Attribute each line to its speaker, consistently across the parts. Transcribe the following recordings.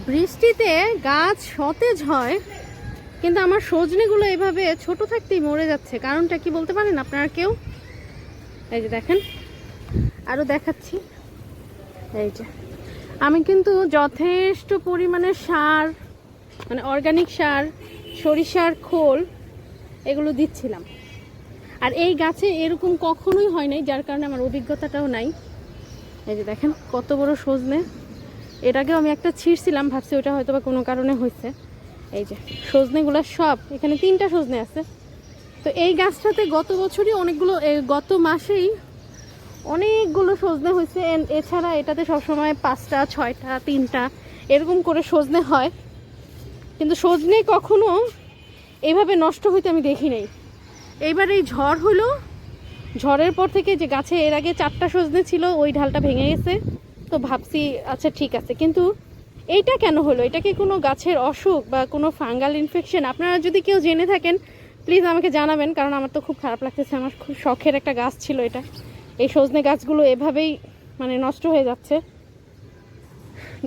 Speaker 1: বৃষ্টিতে গাছ সতেজ হয়, কিন্তু আমার সজনেগুলো এভাবে ছোট থাকতেই মরে যাচ্ছে। কারণটা কি বলতে পারেন আপনারা কেউ? এই যে দেখেন, আরও দেখাচ্ছি। এই যে আমি কিন্তু যথেষ্ট পরিমাণে সার, মানে অর্গানিক সার, সরিষার খোল এগুলো দিচ্ছিলাম। আর এই গাছে এরকম কখনোই হয় নাই, যার কারণে আমার অভিজ্ঞতাটাও নাই। এই যে দেখেন কত বড় সজনে। এটাকেও আমি একটা ছিঁড়ছিলাম, ভাবছি ওটা হয়তো বা কোনো কারণে হয়েছে। এই যে সজনেগুলো সব, এখানে 3টা সজনে আছে। তো এই গাছটাতে গত বছরই অনেকগুলো, গত মাসেই অনেকগুলো সজনে হয়েছে। এছাড়া এটাতে সবসময় 5টা 6টা 3টা এরকম করে সজনে হয়, কিন্তু সজনে কখনো এইভাবে নষ্ট হইতে আমি দেখি নাই। এইবার এই ঝড় হলো, ঝড়ের পর থেকে যে গাছে এর আগে 4টা সজনে ছিল, ওই ঢালটা ভেঙে গেছে। তো ভাবছি আচ্ছা ঠিক আছে, কিন্তু এইটা কেন হলো? এটা কি কোনো গাছের অসুখ বা কোনো ফাঙ্গাল ইনফেকশন? আপনারা যদি কেউ জেনে থাকেন প্লিজ আমাকে জানাবেন, কারণ আমার তো খুব খারাপ লাগতেছে। আমার খুব শখের একটা গাছ ছিল এটা। এই সজনে গাছগুলো এভাবেই মানে নষ্ট হয়ে যাচ্ছে।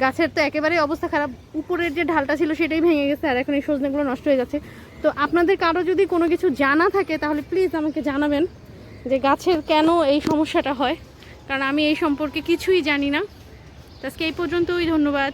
Speaker 1: গাছের তো একেবারেই অবস্থা খারাপ, উপরের যে ঢালটা ছিল সেটাই ভেঙে গেছে, আর এখন এই সজনেগুলো নষ্ট হয়ে যাচ্ছে। তো আপনাদের কারো যদি কোনো কিছু জানা থাকে তাহলে প্লিজ আমাকে জানাবেন যে গাছের কেন এই সমস্যাটা হয়, কারণ আমি এই সম্পর্কে কিছুই জানি না। আজকে এই পর্যন্তই, ধন্যবাদ।